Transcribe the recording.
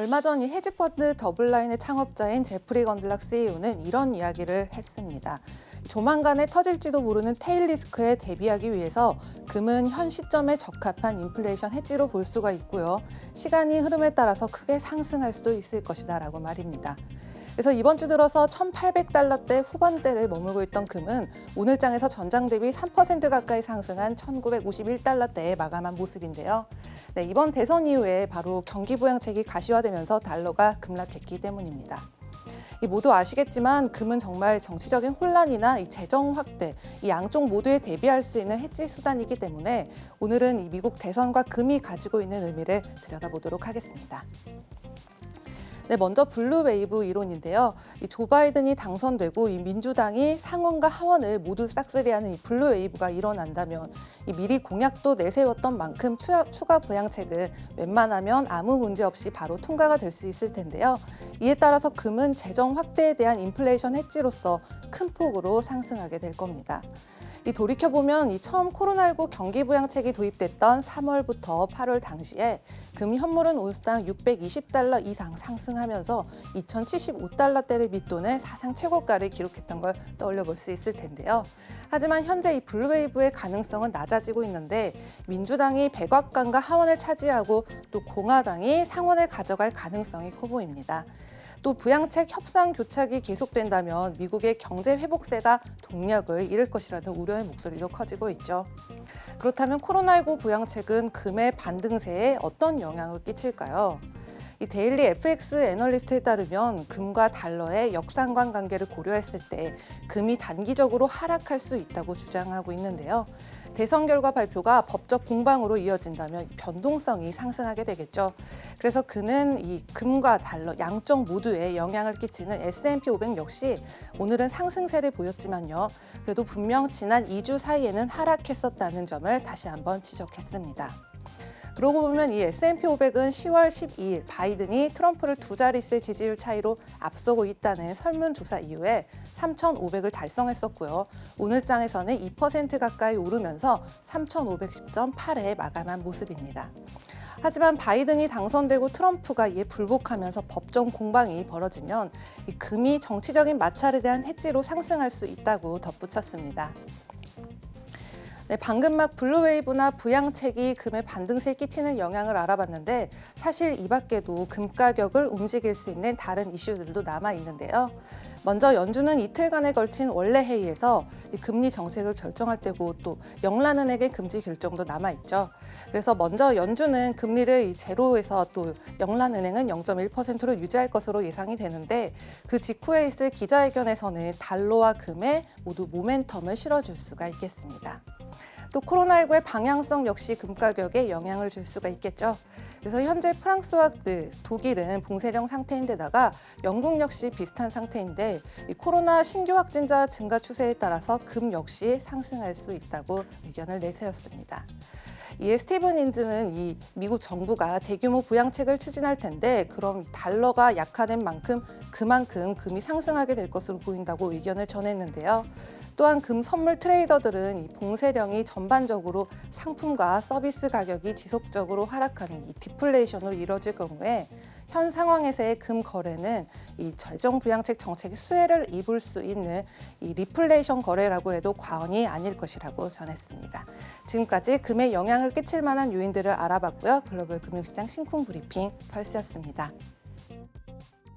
얼마 전 이 헤지펀드 더블라인의 창업자인 제프리 건들락 CEO는 이런 이야기를 했습니다. 조만간에 터질지도 모르는 테일 리스크에 대비하기 위해서 금은 현 시점에 적합한 인플레이션 헤지로 볼 수가 있고요. 시간이 흐름에 따라서 크게 상승할 수도 있을 것이다 라고 말입니다. 그래서 이번 주 들어서 1,800달러대 후반대를 머물고 있던 금은 오늘 장에서 전장 대비 3% 가까이 상승한 1,951달러대에 마감한 모습인데요. 네, 이번 대선 이후에 바로 경기 부양책이 가시화되면서 달러가 급락했기 때문입니다. 모두 아시겠지만 금은 정말 정치적인 혼란이나 이 재정 확대, 이 양쪽 모두에 대비할 수 있는 헤지 수단이기 때문에 오늘은 이 미국 대선과 금이 가지고 있는 의미를 들여다보도록 하겠습니다. 네, 먼저 블루 웨이브 이론인데요. 이 조 바이든이 당선되고 이 민주당이 상원과 하원을 모두 싹쓸이하는 이 블루 웨이브가 일어난다면 이 미리 공약도 내세웠던 만큼 추가 부양책은 웬만하면 아무 문제 없이 바로 통과가 될 수 있을 텐데요. 이에 따라서 금은 재정 확대에 대한 인플레이션 헤지로서 큰 폭으로 상승하게 될 겁니다. 돌이켜보면 이 처음 코로나19 경기 부양책이 도입됐던 3월부터 8월 당시에 금 현물은 온스당 620달러 이상 상승하면서 2,075달러대를 밑도는 사상 최고가를 기록했던 걸 떠올려 볼 수 있을 텐데요. 하지만 현재 이 블루웨이브의 가능성은 낮아지고 있는데 민주당이 백악관과 하원을 차지하고 또 공화당이 상원을 가져갈 가능성이 커 보입니다. 또 부양책 협상 교착이 계속된다면 미국의 경제 회복세가 동력을 잃을 것이라는 우려의 목소리도 커지고 있죠. 그렇다면 코로나19 부양책은 금의 반등세에 어떤 영향을 끼칠까요? 이 데일리 FX 애널리스트에 따르면 금과 달러의 역상관 관계를 고려했을 때 금이 단기적으로 하락할 수 있다고 주장하고 있는데요. 대선 결과 발표가 법적 공방으로 이어진다면 변동성이 상승하게 되겠죠. 그래서 그는 이 금과 달러 양쪽 모두에 영향을 끼치는 S&P 500 역시 오늘은 상승세를 보였지만요. 그래도 분명 지난 2주 사이에는 하락했었다는 점을 다시 한번 지적했습니다. 그러고 보면 이 S&P 500은 10월 12일 바이든이 트럼프를 두 자릿수의 지지율 차이로 앞서고 있다는 설문조사 이후에 3,500을 달성했었고요. 오늘 장에서는 2% 가까이 오르면서 3,510.8에 마감한 모습입니다. 하지만 바이든이 당선되고 트럼프가 이에 불복하면서 법정 공방이 벌어지면 이 금이 정치적인 마찰에 대한 헤지로 상승할 수 있다고 덧붙였습니다. 네, 방금 막 블루웨이브나 부양책이 금의 반등세에 끼치는 영향을 알아봤는데 사실 이 밖에도 금 가격을 움직일 수 있는 다른 이슈들도 남아 있는데요. 먼저 연준은 이틀간에 걸친 원래 회의에서 이 금리 정책을 결정할 때고 또 영란은행의 금지 결정도 남아 있죠. 그래서 먼저 연준은 금리를 이 제로에서 또 영란은행은 0.1%로 유지할 것으로 예상이 되는데 그 직후에 있을 기자회견에서는 달러와 금에 모두 모멘텀을 실어줄 수가 있겠습니다. 또 코로나19의 방향성 역시 금 가격에 영향을 줄 수가 있겠죠. 그래서 현재 프랑스와 독일은 봉쇄령 상태인데다가 영국 역시 비슷한 상태인데 이 코로나 신규 확진자 증가 추세에 따라서 금 역시 상승할 수 있다고 의견을 내세웠습니다. 이에 스티븐 인즈는 이 미국 정부가 대규모 부양책을 추진할 텐데 그럼 달러가 약화된 만큼 그만큼 금이 상승하게 될 것으로 보인다고 의견을 전했는데요. 또한 금 선물 트레이더들은 이 봉쇄령이 전반적으로 상품과 서비스 가격이 지속적으로 하락하는 이 디플레이션으로 이뤄질 경우에 현 상황에서의 금 거래는 이 재정 부양책 정책의 수혜를 입을 수 있는 이 리플레이션 거래라고 해도 과언이 아닐 것이라고 전했습니다. 지금까지 금에 영향을 끼칠 만한 요인들을 알아봤고요. 글로벌 금융시장 심쿵 브리핑 펄스였습니다.